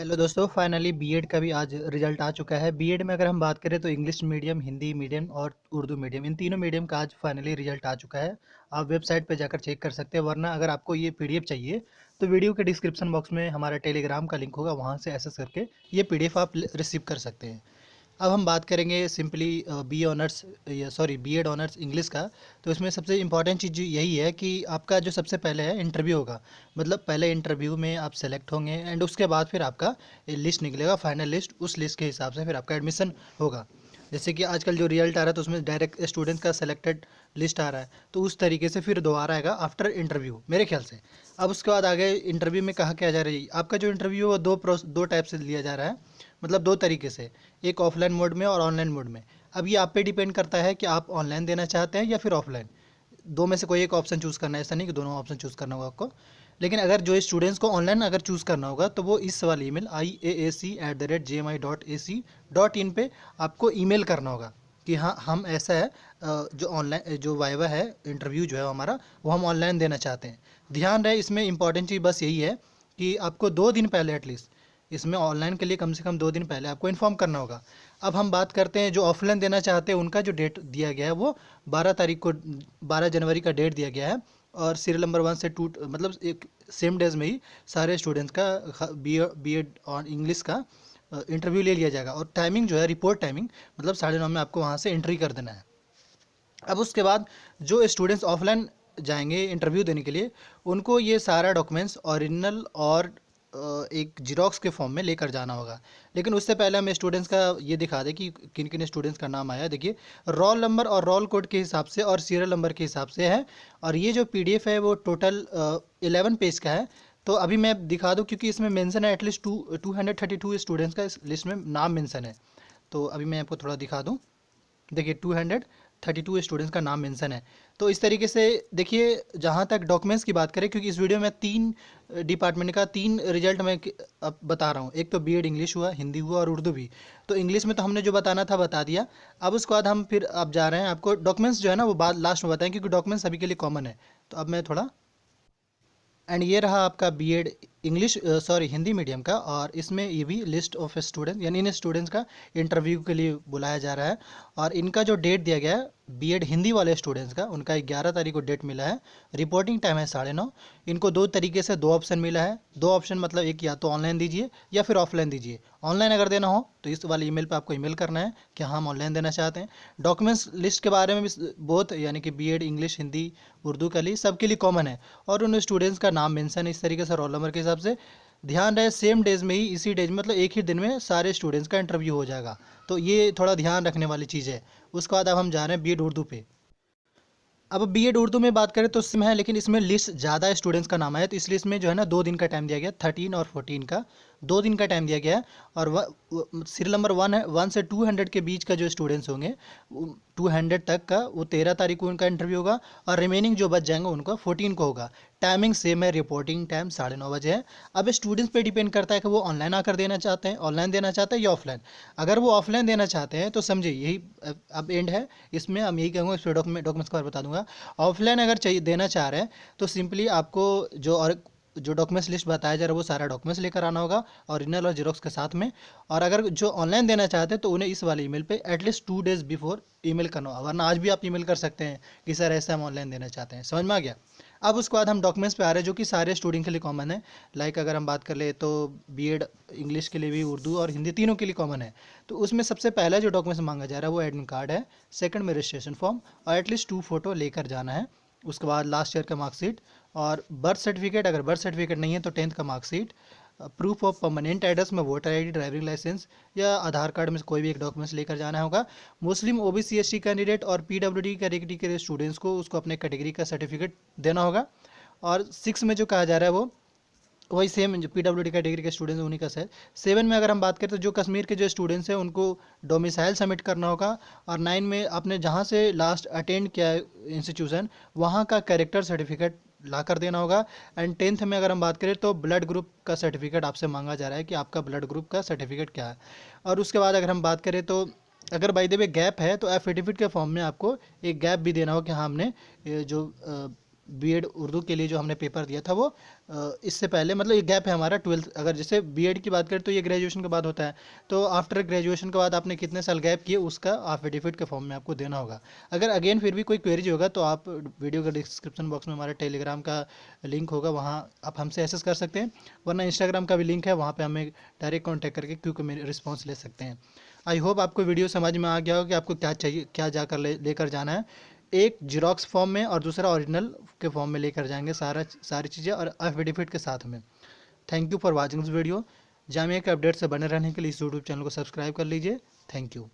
Hello दोस्तों, finally BEd का भी आज रिजल्ट आ चुका है। बीएड में अगर हम बात करें तो इंग्लिश मीडियम, हिंदी मीडियम और उर्दू मीडियम, इन तीनों मीडियम का आज फाइनली रिजल्ट आ चुका है। आप वेबसाइट पर जाकर चेक कर सकते हैं, वरना अगर आपको ये पीडीएफ चाहिए तो वीडियो के डिस्क्रिप्शन बॉक्स में हमारा टेलीग्राम का लिंक होगा, वहाँ से एक्सेस करके ये पीडीएफ आप रिसीव कर सकते हैं। अब हम बात करेंगे सिंपली बी ऑनर्स या सॉरी बीएड ऑनर्स इंग्लिश का। तो इसमें सबसे इम्पॉर्टेंट चीज़ यही है कि आपका जो सबसे पहले है इंटरव्यू होगा। मतलब पहले इंटरव्यू में आप सेलेक्ट होंगे एंड उसके बाद फिर आपका लिस्ट निकलेगा, फाइनल लिस्ट। उस लिस्ट के हिसाब से फिर आपका एडमिशन होगा। जैसे कि आजकल जो रिजल्ट आ रहा है तो उसमें डायरेक्ट स्टूडेंट का सेलेक्टेड लिस्ट आ रहा है, तो उस तरीके से फिर दोबारा आएगा आफ्टर इंटरव्यू मेरे ख्याल से। अब उसके बाद आगे इंटरव्यू में कहा क्या जा रहा है, आपका जो इंटरव्यू है वो दो टाइप से लिया जा रहा है। मतलब दो तरीके से, एक ऑफलाइन मोड में और ऑनलाइन मोड में। अब ये आप पे डिपेंड करता है कि आप ऑनलाइन देना चाहते हैं या फिर ऑफलाइन। दो में से कोई एक ऑप्शन चूज़ करना है, ऐसा नहीं कि दोनों ऑप्शन चूज़ करना होगा आपको। लेकिन अगर जो स्टूडेंट्स को ऑनलाइन अगर चूज़ करना होगा तो वो इस वाले ईमेल IAAC@gmi.ac.in पे आपको ईमेल करना होगा कि हाँ हम ऐसा है, जो ऑनलाइन जो वाइवा है, इंटरव्यू जो है हमारा, वो हम ऑनलाइन देना चाहते हैं। ध्यान रहे, इसमें इंपॉर्टेंट चीज़ बस यही है कि आपको 2 दिन पहले एटलीस्ट, इसमें ऑनलाइन के लिए कम से कम 2 दिन पहले आपको इन्फॉर्म करना होगा। अब हम बात करते हैं जो ऑफलाइन देना चाहते हैं, उनका जो डेट दिया गया है वो 12 तारीख को, 12 जनवरी का डेट दिया गया है। और सीरियल नंबर 1 से 2, मतलब एक सेम डेज में ही सारे स्टूडेंट्स का बी एड और इंग्लिश का इंटरव्यू ले लिया जाएगा। और टाइमिंग जो है, रिपोर्ट टाइमिंग, मतलब 9:30 में आपको वहाँ से एंट्री कर देना है। अब उसके बाद जो स्टूडेंट्स ऑफलाइन जाएंगे इंटरव्यू देने के लिए, उनको ये सारा डॉक्यूमेंट्स ओरिजिनल और एक जीरोक्स के फॉर्म में लेकर जाना होगा। लेकिन उससे पहले हम स्टूडेंट्स का ये दिखा दें कि किन किन स्टूडेंट्स का नाम आया। देखिए, रोल नंबर और रोल कोड के हिसाब से और सीरियल नंबर के हिसाब से है। और ये जो पीडीएफ है वो टोटल 11 पेज का है। तो अभी मैं दिखा दूं, क्योंकि इसमें मेंशन है एटलीस्ट 232 स्टूडेंट्स का इस लिस्ट में नाम मेंशन है। तो अभी मैं आपको थोड़ा दिखा दूं। देखिए, 232 स्टूडेंट्स का नाम मेंशन है। तो इस तरीके से देखिए, जहाँ तक डॉक्यूमेंट्स की बात करें, क्योंकि इस वीडियो में 3 डिपार्टमेंट का 3 रिजल्ट मैं अब बता रहा हूँ। एक तो बीएड इंग्लिश हुआ, हिंदी हुआ और उर्दू भी। तो इंग्लिश में तो हमने जो बताना था बता दिया। अब उसके बाद हम फिर अब जा रहे हैं, आपको डॉक्यूमेंट्स जो है ना वो बात लास्ट में बताएं, क्योंकि डॉक्यूमेंट्स सभी के लिए कॉमन है। तो अब मैं थोड़ा, एंड ये रहा आपका B Ed English sorry Hindi medium का। और इसमें ये भी लिस्ट ऑफ स्टूडेंट्स, यानी इन स्टूडेंट्स का इंटरव्यू के लिए बुलाया जा रहा है। और इनका जो डेट दिया गया है बीएड हिंदी वाले स्टूडेंट्स का, उनका 11 तारीख को डेट मिला है। रिपोर्टिंग टाइम है 9:30। इनको दो तरीके से दो ऑप्शन मिला है। दो ऑप्शन मतलब एक, या तो ऑनलाइन दीजिए या फिर ऑफलाइन दीजिए। ऑनलाइन अगर देना हो तो इस वाले ईमेल पे आपको ईमेल करना है कि हाँ हम ऑनलाइन देना चाहते हैं। डॉक्यूमेंट्स लिस्ट के बारे में भी बहुत, यानी कि बीएड इंग्लिश हिंदी उर्दू के लिए सबके लिए कॉमन है। और उन स्टूडेंट्स का नाम मेंशन इस तरीके से रोल नंबर के हिसाब से। ध्यान रहे, सेम डेज में ही, इसी डेज में, मतलब एक ही दिन में सारे स्टूडेंट्स का इंटरव्यू हो जाएगा। तो ये थोड़ा ध्यान रखने वाली चीज़ है। उसके बाद अब हम जा रहे हैं बीएड उर्दू पे। अब बीएड उर्दू में बात करें तो सेम है, लेकिन इसमें लिस्ट ज़्यादा स्टूडेंट्स का नाम है, तो इसलिए इसमें जो है ना 2 दिन का टाइम दिया गया, 13 और 14 का 2 दिन का टाइम दिया गया है। और सीरियल नंबर 1 से 200 के बीच का जो स्टूडेंट्स होंगे, 200 तक का, वो 13 तारीख को उनका इंटरव्यू होगा। और रिमेनिंग जो बच जाएंगे उनका 14 को होगा। टाइमिंग सेम है, रिपोर्टिंग टाइम 9:30 बजे है। अब स्टूडेंट्स पे डिपेंड करता है कि वो ऑनलाइन आकर देना चाहते हैं, ऑनलाइन देना चाहते हैं या ऑफलाइन। अगर वो ऑफलाइन देना चाहते हैं तो समझिए यही अब एंड है। इसमें हम यही कहूँगा, इस डॉक्यूमेंट्स के बारे में बता दूंगा। ऑफलाइन अगर चाहिए देना चाह रहे हैं तो सिंपली आपको जो डॉक्यूमेंट्स लिस्ट बताया जा रहा है वो सारा डॉक्यूमेंट्स लेकर आना होगा, ओरिजिनल और जीरोक्स के साथ में। और अगर जो ऑनलाइन देना चाहते हैं तो उन्हें इस वाले ईमेल पे एटलीस्ट 2 डेज बिफोर ईमेल करना होगा, वरना आज भी आप ईमेल कर सकते हैं कि सर ऐसा हम ऑनलाइन देना चाहते हैं। समझ में आ गया? अब उसके बाद हम डॉक्यूमेंट्स पे आ रहे हैं जो कि सारे स्टूडेंट के लिए कॉमन है। लाइक अगर हम बात कर ले तो बीएड इंग्लिश के लिए भी, उर्दू और हिंदी तीनों के लिए कॉमन है। तो उसमें सबसे पहला जो डॉक्यूमेंट्स मांगा जा रहा है वो एडमिट कार्ड है। सेकंड में रजिस्ट्रेशन फॉर्म और एटलीस्ट 2 फोटो लेकर जाना है। उसके बाद लास्ट ईयर का मार्कशीट और बर्थ सर्टिफिकेट, अगर बर्थ सर्टिफिकेट नहीं है तो 10th का marksheet. Proof of permanent address में वोटर आईडी, ड्राइविंग लाइसेंस या आधार कार्ड में से कोई भी एक डॉक्यूमेंट्स लेकर जाना होगा। मुस्लिम ओबीसी एसटी कैंडिडेट और पीडब्ल्यूडी कैटेगरी के स्टूडेंट्स को उसको अपने कैटेगरी का सर्टिफिकेट देना होगा। और 6 में जो कहा जा रहा है वो वही सेम, जो पीडब्ल्यूडी कैटेगरी के स्टूडेंट्स हैं उन्हीं का है। 7 में अगर हम बात करें तो जो कश्मीर के जो स्टूडेंट्स हैं उनको डोमिसाइल सबमिट करना होगा। और 9 में आपने जहाँ से लास्ट अटेंड किया है इंस्टीट्यूशन, वहाँ का कैरेक्टर सर्टिफिकेट ला कर देना होगा। एंड 10th में अगर हम बात करें तो ब्लड ग्रुप का सर्टिफिकेट आपसे मांगा जा रहा है कि आपका ब्लड ग्रुप का सर्टिफिकेट क्या है। और उसके बाद अगर हम बात करें तो अगर बाय द वे गैप है तो एफिडेविट के फॉर्म में आपको एक गैप भी देना हो कि हाँ हमने ये जो बीएड उर्दू के लिए जो हमने पेपर दिया था वो इससे पहले, मतलब ये गैप है हमारा 12th, अगर जैसे बीएड की बात करें तो ये ग्रेजुएशन के बाद होता है। तो आफ्टर ग्रेजुएशन के बाद आपने कितने साल गैप किए उसका एफिडेविट के फॉर्म में आपको देना होगा। अगर अगेन फिर भी कोई क्वेरीज होगा तो आप वीडियो के डिस्क्रिप्शन बॉक्स में हमारे टेलीग्राम का लिंक होगा, वहाँ आप हमसे एक्सेस कर सकते हैं, वरना इंस्टाग्राम का भी लिंक है, वहाँ पर हमें डायरेक्ट कॉन्टैक्ट करके क्योंकि मेरे रिस्पॉन्स ले सकते हैं। आई होप आपको वीडियो समझ में आ गया हो कि आपको क्या चाहिए, क्या जाकर लेकर जाना है। एक जीरोक्स फॉर्म में और दूसरा ओरिजिनल के फॉर्म में लेकर जाएंगे सारी चीज़ें और एफिडेविट के साथ में। Thank you for watching this video. Jamia के अपडेट से बने रहने के लिए इस यूट्यूब चैनल को सब्सक्राइब कर लीजिए। Thank you.